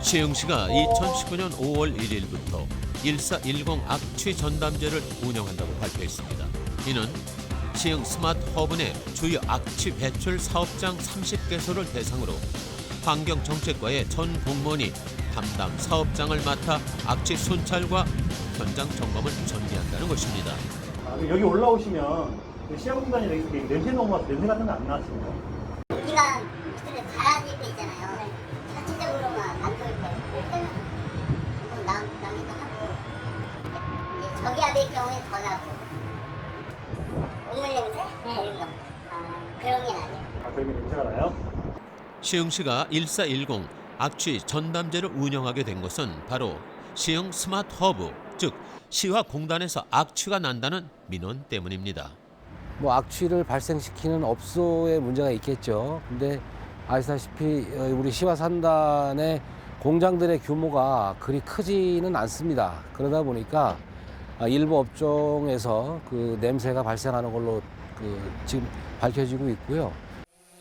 시흥시가 2019년 5월 1일부터 1410 악취 전담제를 운영한다고 발표했습니다. 이는 시흥 스마트 허브 내 주요 악취 배출 사업장 30개소를 대상으로 환경정책과의 전 공무원이 담당 사업장을 맡아 악취 순찰과 현장 점검을 전개한다는 것입니다. 여기 올라오시면 시야공단이 냄새 너무 나서 냄새 같은 거 안 나십니까? 여기가 밑으로 가라앉을 때 있잖아요. 자체적으로만 안 보일 때. 그때는 나기도 하고. 이제 저기압의 경우에 더 나고. 오물 냄새? 이런 거. 그런 게 나죠. 저기 냄새가 나요? 시흥시가 1410 악취 전담제를 운영하게 된 것은 바로 시흥 스마트 허브, 즉 시와 공단에서 악취가 난다는 민원 때문입니다. 뭐 악취를 발생시키는 업소에 문제가 있겠죠. 근데 아시다시피 우리 시와 산단의 공장들의 규모가 그리 크지는 않습니다. 그러다 보니까 일부 업종에서 그 냄새가 발생하는 걸로 지금 밝혀지고 있고요.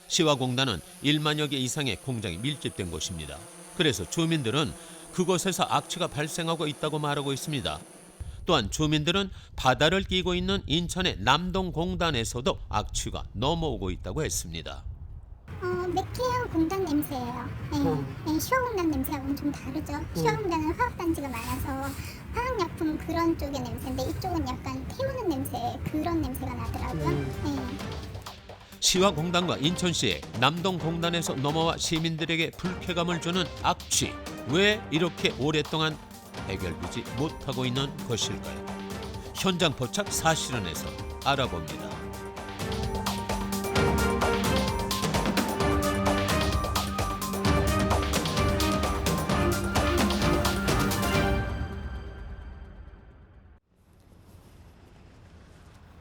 시와 공단은 1만여 개 이상의 공장이 밀집된 곳입니다. 그래서 주민들은 그곳에서 악취가 발생하고 있다고 말하고 있습니다. 또한 주민들은 바다를 끼고 있는 인천의 남동공단에서도 악취가 넘어오고 있다고 했습니다. 매캐한 공단 냄새예요. 네, 시화공단 냄새하고는 좀 다르죠. 시화공단은 화학단지가 많아서 화학약품 그런 쪽의 냄새인데 이쪽은 약간 태우는 냄새, 그런 냄새가 나더라고요. 네. 시와 공단과 인천시의 남동공단에서 넘어와 시민들에게 불쾌감을 주는 악취. 왜 이렇게 오랫동안 해결되지 못하고 있는 것일까요? 현장 포착 사실은에서 알아봅니다.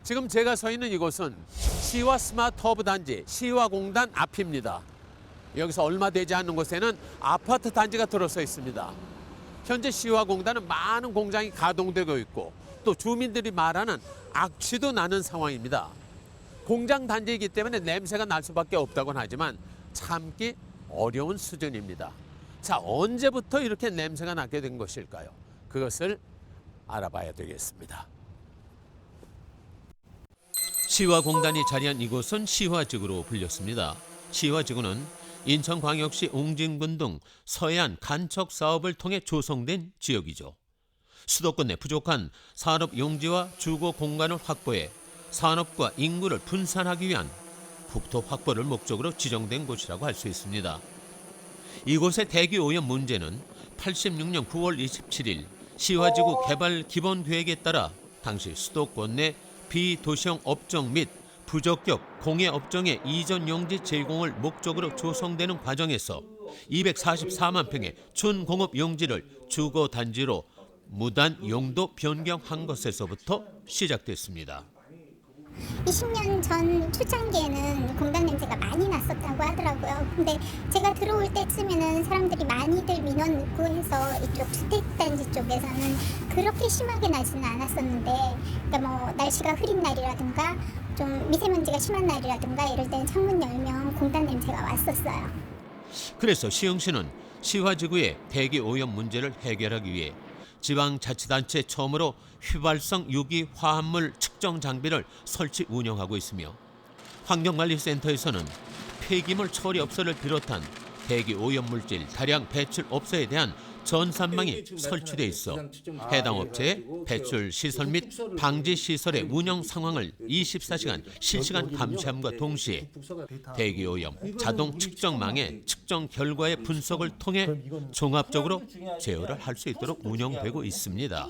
지금 제가 서 있는 이곳은 시와 스마트 허브 단지 시화공단 앞입니다. 여기서 얼마 되지 않는 곳에는 아파트 단지가 들어서 있습니다. 현재 시화공단은 많은 공장이 가동되고 있고 또 주민들이 말하는 악취도 나는 상황입니다. 공장 단지이기 때문에 냄새가 날 수밖에 없다고는 하지만 참기 어려운 수준입니다. 자, 언제부터 이렇게 냄새가 나게 된 것일까요? 그것을 알아봐야 되겠습니다. 시화공단이 자리한 이곳은 시화지구로 불렸습니다. 시화지구는 인천광역시 웅진군 등 서해안 간척 사업을 통해 조성된 지역이죠. 수도권 내 부족한 산업 용지와 주거 공간을 확보해 산업과 인구를 분산하기 위한 국토 확보를 목적으로 지정된 곳이라고 할 수 있습니다. 이곳의 대기 오염 문제는 86년 9월 27일 시화지구 개발 기본 계획에 따라 당시 수도권 내 비도시형 업종 및 부적격 공해 업종의 이전 용지 제공을 목적으로 조성되는 과정에서 244만 평의 준공업 용지를 주거 단지로 무단 용도 변경한 것에서부터 시작됐습니다. 20년 전 초창기에는 공단 냄새가 많이 났었다고 하더라고요. 근데 제가 들어올 때쯤에는 사람들이 많이들 민원 있고 해서 이쪽 주택단지 쪽에서는 그렇게 심하게 나지는 않았었는데, 그러니까 뭐 날씨가 흐린 날이라든가 좀 미세먼지가 심한 날이라든가 이럴 때는 창문 열면 공단 냄새가 왔었어요. 그래서 시흥시는 시화지구의 대기 오염 문제를 해결하기 위해 지방자치단체 처음으로 휘발성 유기 화합물 측정 장비를 설치 운영하고 있으며 환경관리센터에서는 폐기물 처리 업소를 비롯한 대기 오염 물질 다량 배출 업소에 대한 전산망이 설치돼 있어 해당 업체의 배출 시설 및 방지 시설의 운영 상황을 24시간 실시간 감시함과 동시에 대기 오염 자동 측정망의 측정 결과의 분석을 통해 종합적으로 제어를 할 수 있도록 운영되고 있습니다.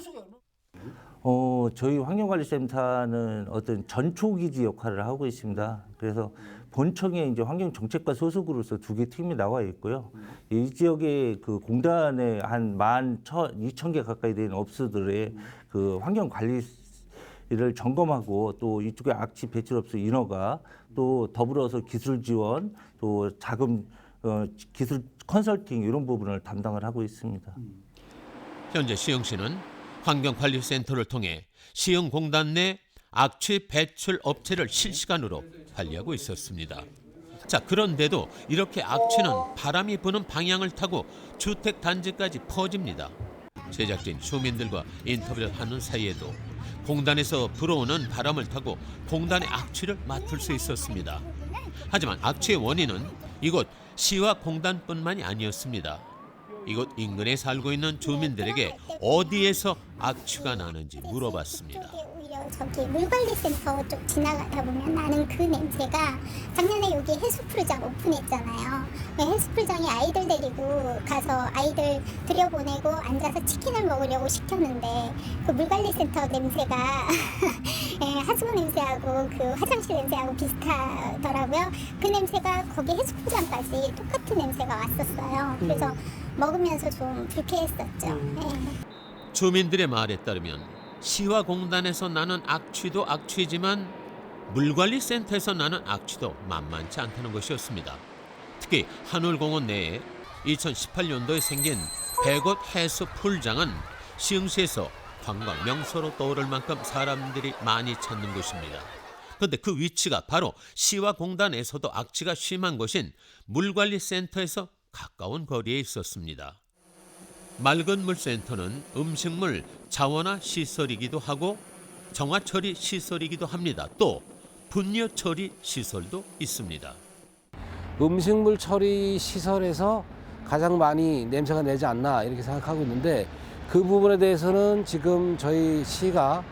저희 환경관리센터는 어떤 전초기지 역할을 하고 있습니다. 그래서 본청에 이제 환경정책과 소속으로서 두 개 팀이 나와 있고요. 이 지역에 그 공단에 한 12,000개 가까이 되는 업소들의 그 환경관리를 점검하고 또 이쪽에 악취 배출업소 인허가 또 더불어서 기술 지원 또 자금 기술 컨설팅 이런 부분을 담당을 하고 있습니다. 현재 시흥시는 환경관리센터를 통해 시흥공단 내 악취 배출 업체를 실시간으로 관리하고 있었습니다. 자, 그런데도 이렇게 악취는 바람이 부는 방향을 타고 주택 단지까지 퍼집니다. 제작진 주민들과 인터뷰를 하는 사이에도 공단에서 불어오는 바람을 타고 공단의 악취를 맡을 수 있었습니다. 하지만 악취의 원인은 이곳 시와 공단뿐만이 아니었습니다. 이곳 인근에 살고 있는 주민들에게 어디에서 악취가 나는지 물어봤습니다. 오히려 저기 물관리센터 쪽 지나가다 보면 나는 그 냄새가 작년에 여기 해수풀장 오픈했잖아요. 그 해수풀장에 아이들 데리고 가서 아이들 들여보내고 앉아서 치킨을 먹으려고 시켰는데 그 물관리센터 냄새가 예, 하수구 냄새하고 그 화장실 냄새하고 비슷하더라고요. 그 냄새가 거기 해수풀장까지 똑같은 냄새가 왔었어요. 그래서 먹으면서 좀 불쾌했었죠. 예. 주민들의 말에 따르면 시와 공단에서 나는 악취도 악취지만 물관리센터에서 나는 악취도 만만치 않다는 것이었습니다. 특히 한울공원 내에 2018년도에 생긴 백옷 해수 풀장은 시흥시에서 관광 명소로 떠오를 만큼 사람들이 많이 찾는 곳입니다. 그런데 그 위치가 바로 시와 공단에서도 악취가 심한 곳인 물관리센터에서 가까운 거리에 있었습니다. 맑은 물센터는 음식물 자원화 시설이기도 하고 정화처리 시설이기도 합니다. 또 분뇨 처리 시설도 있습니다. 음식물 처리 시설에서 가장 많이 냄새가 내지 않나 이렇게 생각하고 있는데 그 부분에 대해서는 지금 저희 시가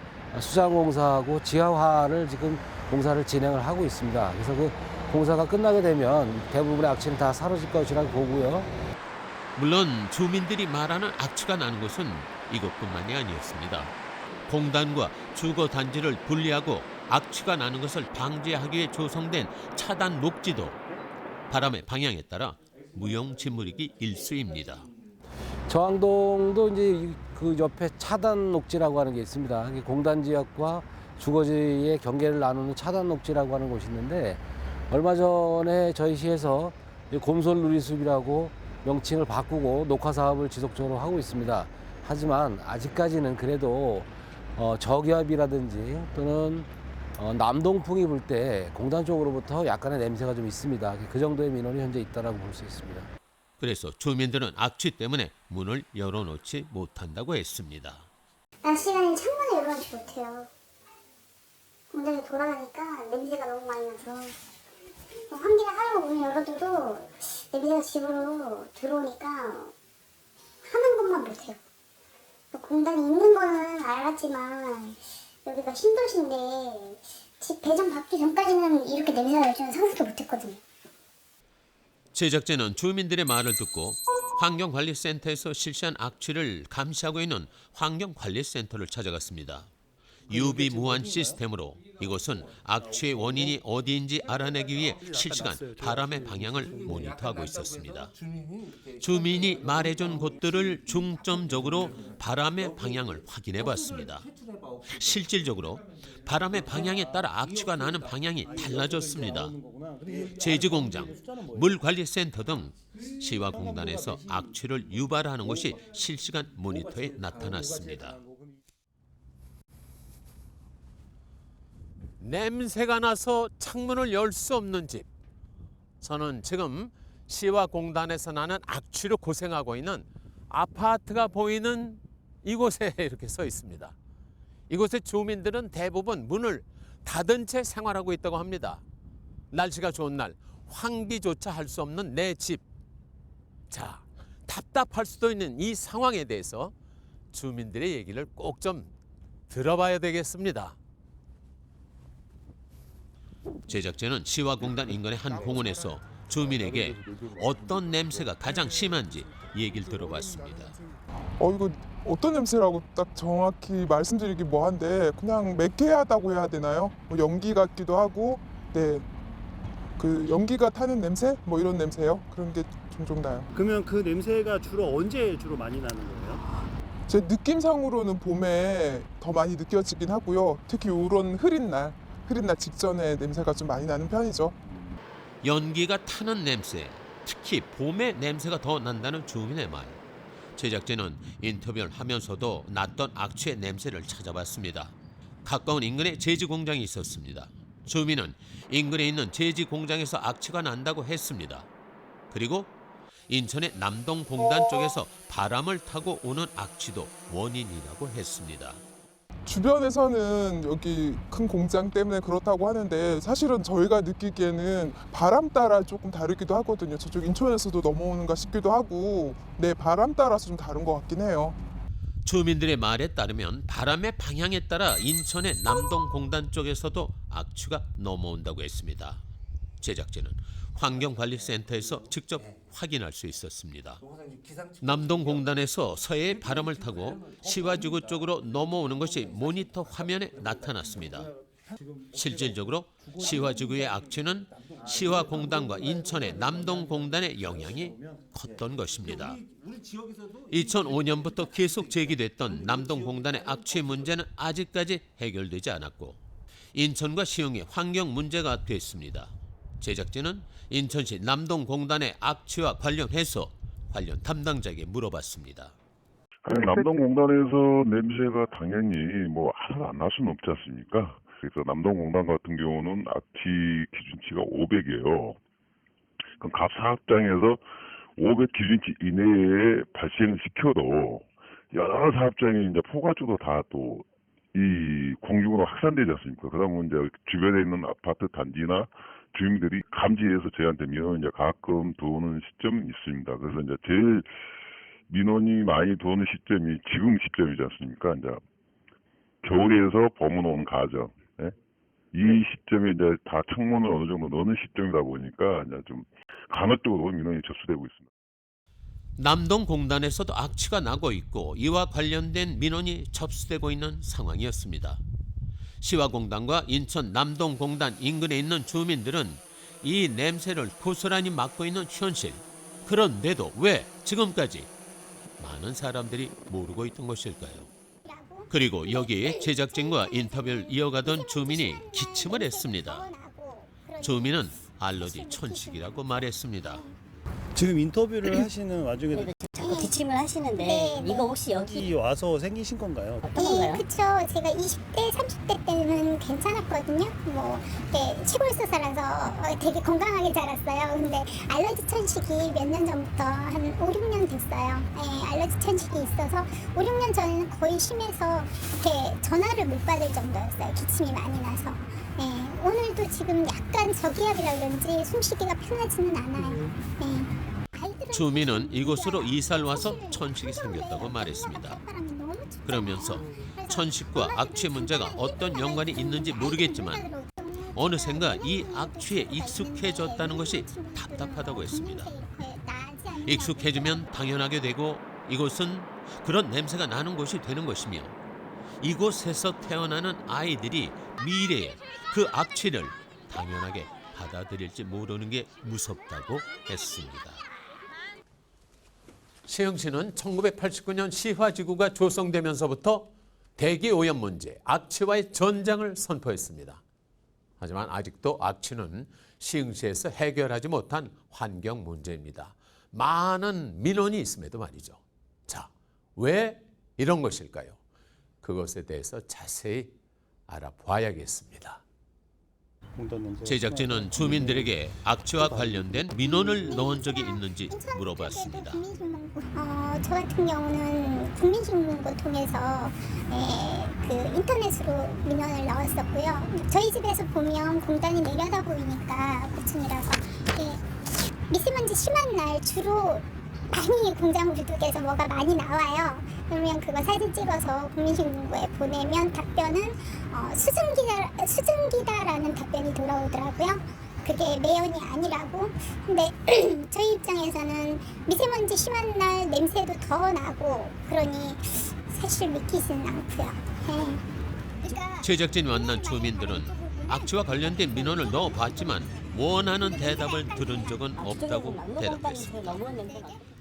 수자공사하고 지하화를 지금 공사를 진행을 하고 있습니다. 그래서 그 공사가 끝나게 되면 대부분의 악취는 다 사라질 것이라고 보고요. 물론 주민들이 말하는 악취가 나는 곳은 이것뿐만이 아니었습니다. 공단과 주거 단지를 분리하고 악취가 나는 것을 방지하기 위해 조성된 차단 녹지도 바람의 방향에 따라 무용지물이기 일쑤입니다. 저항동도 이제 그 옆에 차단 녹지라고 하는 게 있습니다. 이게 공단 지역과 주거지의 경계를 나누는 차단 녹지라고 하는 곳이 있는데 얼마 전에 저희 시에서 곰솔 누리숲이라고 명칭을 바꾸고 녹화 사업을 지속적으로 하고 있습니다. 하지만 아직까지는 그래도 저기압이라든지 또는 남동풍이 불 때 공단 쪽으로부터 약간의 냄새가 좀 있습니다. 그 정도의 민원이 현재 있다라고 볼 수 있습니다. 그래서 주민들은 악취 때문에 문을 열어놓지 못한다고 했습니다. 낮 시간에 창문을 열어놓지 못해요. 공장에 돌아가니까 냄새가 너무 많이 나서 환기를 하려고 문을 열어둬도 냄새가 집으로 들어오니까 하는 것만 못해요. 공단이 있는 거는 알았지만 여기가 신도시인데 집 배정 받기 전까지는 이렇게 냄새가 날 줄은 상상도 못했거든요. 제작진은 주민들의 말을 듣고 환경관리센터에서 실시한 악취를 감시하고 있는 환경관리센터를 찾아갔습니다. 유비무한 시스템으로 이곳은 악취의 원인이 어디인지 알아내기 위해 실시간 바람의 방향을 모니터하고 있었습니다. 주민이 말해준 곳들을 중점적으로 바람의 방향을 확인해 봤습니다. 실질적으로 바람의 방향에 따라 악취가 나는 방향이 달라졌습니다. 제지공장, 물관리센터 등 시와 공단에서 악취를 유발하는 것이 실시간 모니터에 나타났습니다. 냄새가 나서 창문을 열 수 없는 집. 저는 지금 시와 공단에서 나는 악취로 고생하고 있는 아파트가 보이는 이곳에 이렇게 서 있습니다. 이곳의 주민들은 대부분 문을 닫은 채 생활하고 있다고 합니다. 날씨가 좋은 날 환기조차 할 수 없는 내 집. 자, 답답할 수도 있는 이 상황에 대해서 주민들의 얘기를 꼭 좀 들어봐야 되겠습니다. 제작진은 시와 공단 인근의 한 공원에서 주민에게 어떤 냄새가 가장 심한지 얘기를 들어봤습니다. 이거 어떤 냄새라고 딱 정확히 말씀드리기 뭐한데 그냥 매캐하다고 해야 되나요? 뭐 연기 같기도 하고, 네, 그 연기가 타는 냄새? 뭐 이런 냄새요? 그런 게 종종 나요. 그러면 그 냄새가 언제 주로 많이 나는 거예요? 제 느낌상으로는 봄에 더 많이 느껴지긴 하고요. 특히 이런 흐린 날 직전에 냄새가 좀 많이 나는 편이죠. 연기가 타는 냄새, 특히 봄에 냄새가 더 난다는 주민의 말. 제작진은 인터뷰를 하면서도 났던 악취의 냄새를 찾아봤습니다. 가까운 인근에 제지공장이 있었습니다. 주민은 인근에 있는 제지 공장에서 악취가 난다고 했습니다. 그리고 인천의 남동공단 쪽에서 바람을 타고 오는 악취도 원인이라고 했습니다. 주변에서는 여기 큰 공장 때문에 그렇다고 하는데 사실은 저희가 느끼기에는 바람 따라 조금 다르기도 하거든요. 저쪽 인천에서도 넘어오는가 싶기도 하고 네, 바람 따라서 좀 다른 것 같긴 해요. 주민들의 말에 따르면 바람의 방향에 따라 인천의 남동공단 쪽에서도 악취가 넘어온다고 했습니다. 제작진은 환경관리센터에서 직접 확인할 수 있었습니다. 남동공단에서 서해의 바람을 타고 시화지구 쪽으로 넘어오는 것이 모니터 화면에 나타났습니다. 실질적으로 시화지구의 악취는 시화공단과 인천의 남동공단의 영향이 컸던 것입니다. 2005년부터 계속 제기됐던 남동공단의 악취 문제는 아직까지 해결되지 않았고 인천과 시흥의 환경 문제가 됐습니다. 제작진은 인천시 남동공단의 악취와 관련해서 관련 담당자에게 물어봤습니다. 남동공단에서 냄새가 당연히 뭐 하나도 안 날 수는 없지 않습니까? 그래서 남동공단 같은 경우는 악취 기준치가 500이에요. 그럼 각 사업장에서 500 기준치 이내에 발생을 시켜도 여러 사업장에 이제 포괄적으로 다 또 이 공중으로 확산되지 않습니까? 그러면 이제 주변에 있는 아파트 단지나 주민들이 감지해서 저희한테 민원을 이제 가끔 들어오는 시점이 있습니다. 그래서 이제 제일 민원이 많이 들어오는 시점이 지금 시점이지 않습니까? 이제 겨울에서 봄은 온 가정. 예? 이 시점에 이제 다 창문을 어느 정도 넣는 시점이다 보니까 이제 좀 간헐적으로 민원이 접수되고 있습니다. 남동공단에서도 악취가 나고 있고 이와 관련된 민원이 접수되고 있는 상황이었습니다. 시화공단과 인천 남동공단 인근에 있는 주민들은 이 냄새를 고스란히 맡고 있는 현실. 그런데도 왜 지금까지 많은 사람들이 모르고 있던 것일까요? 그리고 여기에 제작진과 인터뷰를 이어가던 주민이 기침을 했습니다. 주민은 알러지 천식이라고 말했습니다. 지금 인터뷰를 하시는 와중에 자꾸 기침을 하시는데 이거 혹시 여기 와서 생기신 건가요? 어떤 건가요? 그쵸. 제가 20대, 30대 때는 괜찮았거든요. 뭐, 시골에서 살아서 되게 건강하게 자랐어요. 근데 알러지 천식이 몇 년 전부터 한 5, 6년 됐어요. 알러지 천식이 있어서 5, 6년 전에는 거의 심해서 이렇게 전화를 못 받을 정도였어요. 기침이 많이 나서. 오늘도 지금 약간 저기압이라 그런지 숨쉬기가 편하지는 않아요. 주민은 이곳으로 이사를 와서 천식이 생겼다고 말했습니다. 그러면서 천식과 악취 문제가 어떤 연관이 있는지 모르겠지만 어느샌가 이 악취에 익숙해졌다는 것이 답답하다고 했습니다. 익숙해지면 당연하게 되고 이곳은 그런 냄새가 나는 곳이 되는 것이며 이곳에서 태어나는 아이들이 미래에 그 악취를 당연하게 받아들일지 모르는 게 무섭다고 했습니다. 시흥시는 1989년 시화지구가 조성되면서부터 대기오염 문제, 악취와의 전장을 선포했습니다. 하지만 아직도 악취는 시흥시에서 해결하지 못한 환경 문제입니다. 많은 민원이 있음에도 말이죠. 자, 왜 이런 것일까요? 그것에 대해서 자세히 알아봐야겠습니다. 제작진은 주민들에게 악취와 관련된 민원을 넣은 적이 있는지 물어봤습니다. 저 같은 경우는 국민신문고 통해서 인터넷으로 민원을 넣었었고요. 저희 집에서 보면 공단이 내려다 보이니까 고층이라서 미세먼지 심한 날 주로 많이 공장 부두개에서 뭐가 많이 나와요. 그러면 그거 사진 찍어서 국민신문고에 보내면 답변은 수증기다라는 답변이 돌아오더라고요. 그게 매연이 아니라고. 근데 저희 입장에서는 미세먼지 심한 날 냄새도 더 나고 그러니 사실 믿기지는 않고요. 제작진 만난 주민들은 악취와 관련된 민원을 넣어봤지만 원하는 대답을 들은 적은 없다고 대답했습니다.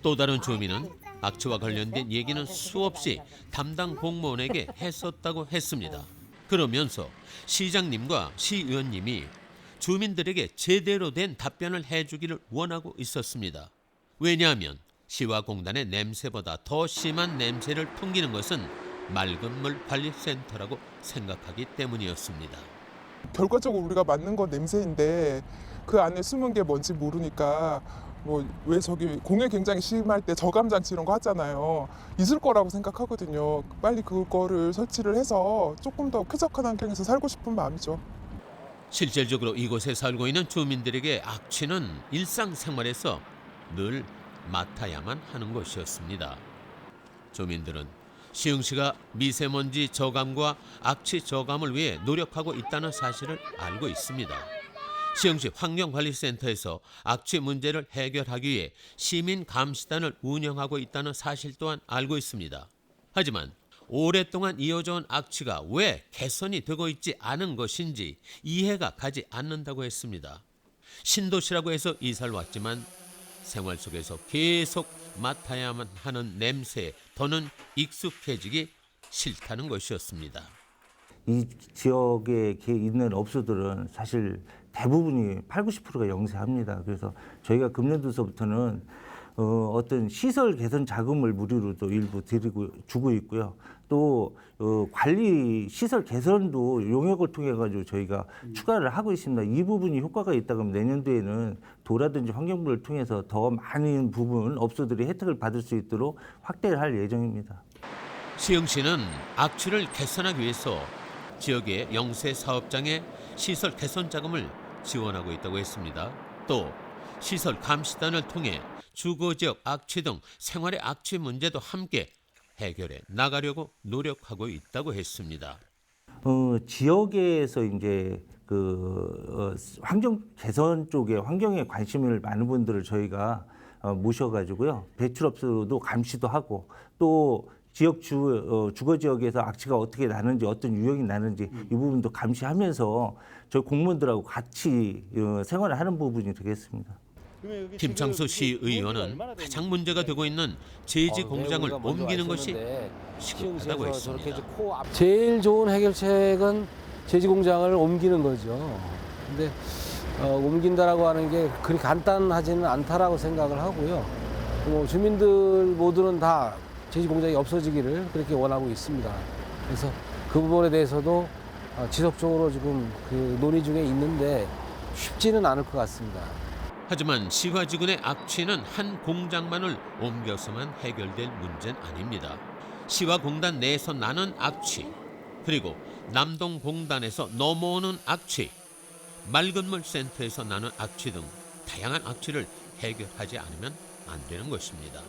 또 다른 주민은 악취와 관련된 얘기는 수없이 담당 공무원에게 했었다고 했습니다. 그러면서 시장님과 시의원님이 주민들에게 제대로 된 답변을 해주기를 원하고 있었습니다. 왜냐하면 시와 공단의 냄새보다 더 심한 냄새를 풍기는 것은 맑은 물 관리센터라고 생각하기 때문이었습니다. 결과적으로 우리가 맡는 건 냄새인데 그 안에 숨은 게 뭔지 모르니까 뭐 왜 저기 공해 굉장히 심할 때 저감장치 이런 거 하잖아요. 있을 거라고 생각하거든요. 빨리 그거를 설치를 해서 조금 더 쾌적한 환경에서 살고 싶은 마음이죠. 실질적으로 이곳에 살고 있는 주민들에게 악취는 일상생활에서 늘 맡아야만 하는 것이었습니다. 주민들은 시흥시가 미세먼지 저감과 악취 저감을 위해 노력하고 있다는 사실을 알고 있습니다. 시흥시 환경관리센터에서 악취 문제를 해결하기 위해 시민 감시단을 운영하고 있다는 사실 또한 알고 있습니다. 하지만 오랫동안 이어져 온 악취가 왜 개선이 되고 있지 않은 것인지 이해가 가지 않는다고 했습니다. 신도시라고 해서 이사를 왔지만 생활 속에서 계속 맡아야만 하는 냄새에 더는 익숙해지기 싫다는 것이었습니다. 이 지역에 있는 업소들은 사실 대부분이 80~90%가 영세합니다. 그래서 저희가 금년도서부터는 어떤 시설 개선 자금을 무료로도 일부 주고 있고요. 또 관리 시설 개선도 용역을 통해 가지고 저희가 추가를 하고 있습니다. 이 부분이 효과가 있다 그러면 내년도에는 도라든지 환경부를 통해서 더 많은 부분 업소들이 혜택을 받을 수 있도록 확대를 할 예정입니다. 시흥시는 악취를 개선하기 위해서 지역의 영세 사업장에 시설 개선 자금을 지원하고 있다고 했습니다. 또 시설 감시단을 통해 주거지역 악취 등 생활의 악취 문제도 함께 해결해 나가려고 노력하고 있다고 했습니다. 지역에서 이제 환경 개선 쪽에 환경에 관심을 많은 분들을 저희가 모셔가지고요. 배출업소도 감시도 하고 또 지역 주거 지역에서 악취가 어떻게 나는지 어떤 유형이 나는지 이 부분도 감시하면서 저희 공무원들하고 같이 생활을 하는 부분이 되겠습니다. 김창수 시의원은 가장 문제가 되고 있는 제지 공장을 옮기는 것이 시급하다고 했습니다. 제일 좋은 해결책은 제지 공장을 옮기는 거죠. 근데 옮긴다라고 하는 게 그리 간단하지는 않다라고 생각을 하고요. 주민들 모두는 다 제지 공장이 없어지기를 그렇게 원하고 있습니다. 그래서 그 부분에 대해서도 지속적으로 지금 논의 중에 있는데 쉽지는 않을 것 같습니다. 하지만 시화지군의 악취는 한 공장만을 옮겨서만 해결될 문제는 아닙니다. 시화공단 내에서 나는 악취, 그리고 남동공단에서 넘어오는 악취, 맑은물 센터에서 나는 악취 등 다양한 악취를 해결하지 않으면 안 되는 것입니다.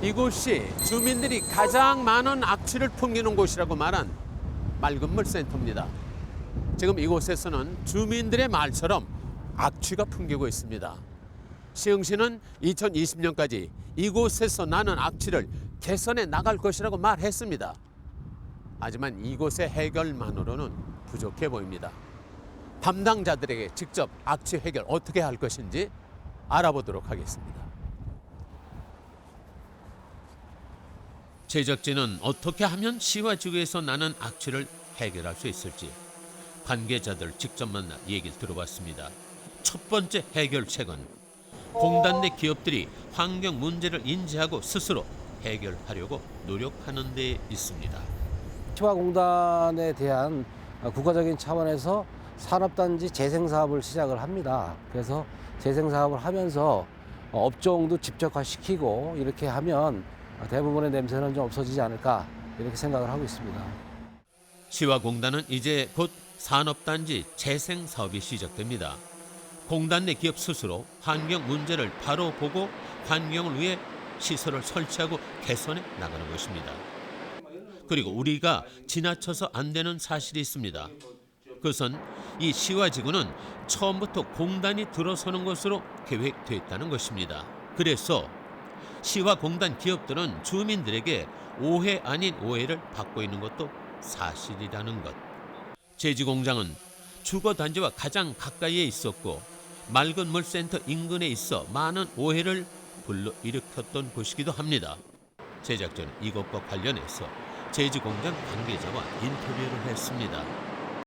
이곳이 주민들이 가장 많은 악취를 풍기는 곳이라고 말한 맑은물 센터입니다. 지금 이곳에서는 주민들의 말처럼 악취가 풍기고 있습니다. 시흥시는 2020년까지 이곳에서 나는 악취를 개선해 나갈 것이라고 말했습니다. 하지만 이곳의 해결만으로는 부족해 보입니다. 담당자들에게 직접 악취 해결 어떻게 할 것인지 알아보도록 하겠습니다. 제작진은 어떻게 하면 시화지구에서 나는 악취를 해결할 수 있을지 관계자들 직접 만나 얘기를 들어봤습니다. 첫 번째 해결책은 공단 내 기업들이 환경 문제를 인지하고 스스로 해결하려고 노력하는 데 있습니다. 시화공단에 대한 국가적인 차원에서 산업단지 재생사업을 시작을 합니다. 그래서 재생사업을 하면서 업종도 집적화시키고 이렇게 하면 대부분의 냄새는 좀 없어지지 않을까 이렇게 생각을 하고 있습니다. 시화공단은 이제 곧 산업단지 재생사업이 시작됩니다. 공단 내 기업 스스로 환경 문제를 바로 보고 환경을 위해 시설을 설치하고 개선해 나가는 것입니다. 그리고 우리가 지나쳐서 안 되는 사실이 있습니다. 그것은 이 시화지구는 처음부터 공단이 들어서는 것으로 계획되어 있다는 것입니다. 그래서 시화공단 기업들은 주민들에게 오해 아닌 오해를 받고 있는 것도 사실이라는 것. 제지공장은 주거단지와 가장 가까이에 있었고 맑은 물센터 인근에 있어 많은 오해를 불러일으켰던 곳이기도 합니다. 제작진은 이것과 관련해서 제지공장 관계자와 인터뷰를 했습니다.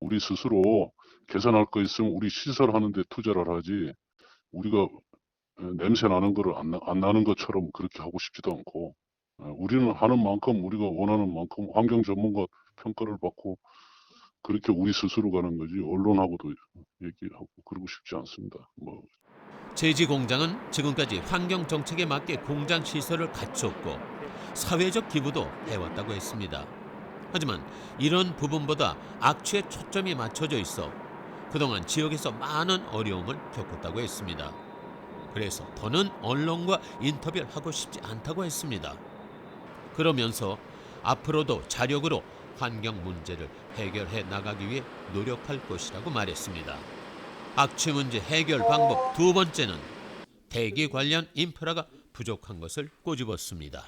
우리 스스로 개선할 거 있으면 우리 시설하는 데 투자를 하지 우리가 냄새 나는 거를 안 나는 것처럼 그렇게 하고 싶지도 않고 우리는 하는 만큼 우리가 원하는 만큼 환경 전문가 평가를 받고 그렇게 우리 스스로 가는 거지 언론하고도 얘기하고 그러고 싶지 않습니다. 뭐 제지 공장은 지금까지 환경 정책에 맞게 공장 시설을 갖췄고 사회적 기부도 해왔다고 했습니다. 하지만 이런 부분보다 악취에 초점이 맞춰져 있어 그동안 지역에서 많은 어려움을 겪었다고 했습니다. 그래서 더는 언론과 인터뷰를 하고 싶지 않다고 했습니다. 그러면서 앞으로도 자력으로 환경 문제를 해결해 나가기 위해 노력할 것이라고 말했습니다. 악취 문제 해결 방법 두 번째는 대기 관련 인프라가 부족한 것을 꼬집었습니다.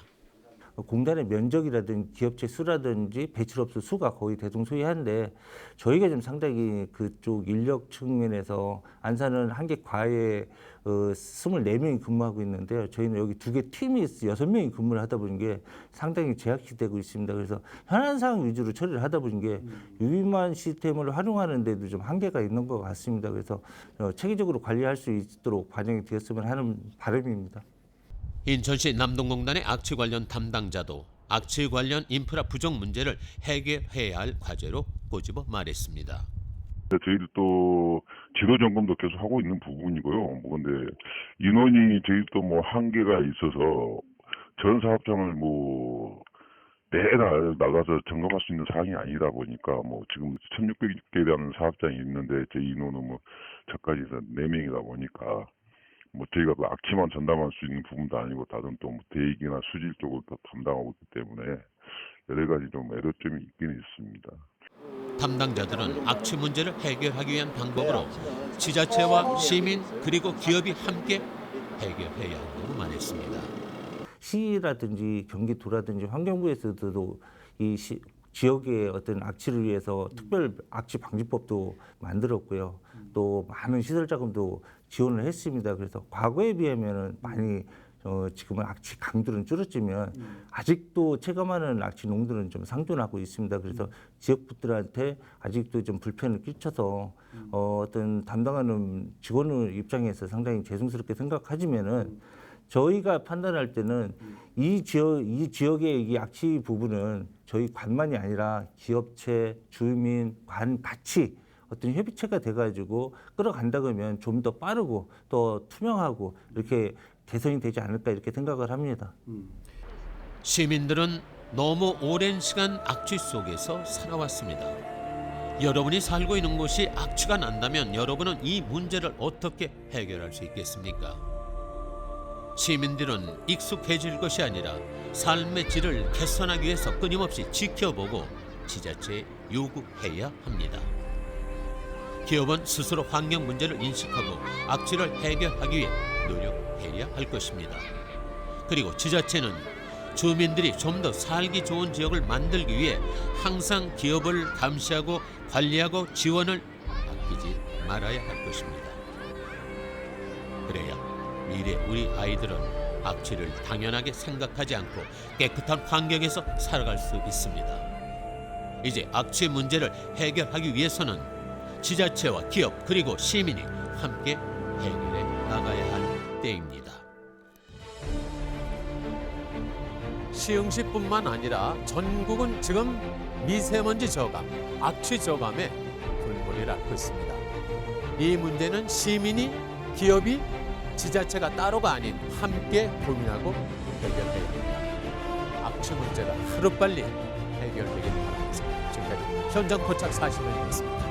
공단의 면적이라든지 기업체 수라든지 배출업소 수가 거의 대동소이한데 저희가 좀 상당히 그쪽 인력 측면에서 안산은 한 개 과에 24명이 근무하고 있는데요. 저희는 여기 2개 팀이 6명이 근무를 하다 보니 게 상당히 제약시되고 있습니다. 그래서 현안 사항 위주로 처리를 하다 보니 게 유인만 시스템을 활용하는 데도 좀 한계가 있는 것 같습니다. 그래서 체계적으로 관리할 수 있도록 반영이 되었으면 하는 바람입니다. 인천시 남동공단의 악취 관련 담당자도 악취 관련 인프라 부족 문제를 해결해야 할 과제로 꼬집어 말했습니다. 저희도 지도 점검도 계속 하고 있는 부분이고요. 뭐 근데 인원이 저희도 뭐 한계가 있어서 전 사업장을 뭐 매달 나가서 점검할 수 있는 사항이 아니다 보니까 뭐 지금 1,600개라는 사업장이 있는데 저희 인원은 뭐 저까지 해서 4명이다 보니까 뭐 저희가 그 악취만 전담할 수 있는 부분도 아니고 다른 또 뭐 대기나 수질 쪽을 또 담당하고 있기 때문에 여러 가지 좀 애로점이 있긴 있습니다. 담당자들은 악취 문제를 해결하기 위한 방법으로 지자체와 시민 그리고 기업이 함께 해결해야 한다고 말했습니다. 시라든지 경기도라든지 환경부에서도 이 지역의 어떤 악취를 위해서 특별 악취 방지법도 만들었고요. 또 많은 시설 자금도 지원을 했습니다. 그래서 과거에 비하면은 많이 지금은 악취 강도는 줄었지만 아직도 체감하는 악취 농도는 좀 상존하고 있습니다. 그래서 지역분들한테 아직도 좀 불편을 끼쳐서 어떤 담당하는 직원의 입장에서 상당히 죄송스럽게 생각하지만은 저희가 판단할 때는 이 지역의 이 악취 부분은 저희 관만이 아니라 기업체, 주민, 관 같이 어떤 협의체가 돼가지고 끌어간다 그러면 좀 더 빠르고 더 투명하고 이렇게 개선이 되지 않을까 이렇게 생각을 합니다. 시민들은 너무 오랜 시간 악취 속에서 살아왔습니다. 여러분이 살고 있는 곳이 악취가 난다면 여러분은 이 문제를 어떻게 해결할 수 있겠습니까? 시민들은 익숙해질 것이 아니라 삶의 질을 개선하기 위해서 끊임없이 지켜보고 지자체에 요구해야 합니다. 기업은 스스로 환경 문제를 인식하고 악취를 해결하기 위해 노력해야 할 것입니다. 그리고 지자체는 주민들이 좀 더 살기 좋은 지역을 만들기 위해 항상 기업을 감시하고 관리하고 지원을 아끼지 말아야 할 것입니다. 그래야 미래 우리 아이들은 악취를 당연하게 생각하지 않고 깨끗한 환경에서 살아갈 수 있습니다. 이제 악취 문제를 해결하기 위해서는 지자체와 기업 그리고 시민이 함께 해결해 나가야 할 때입니다. 시흥시뿐만 아니라 전국은 지금 미세먼지 저감, 악취 저감에 불보리를 앓고 있습니다. 이 문제는 시민이, 기업이, 지자체가 따로가 아닌 함께 고민하고 해결해야 합니다. 악취 문제가 하루빨리 해결되길 바랍니다. 지금까지 현장 포착 40년이었습니다.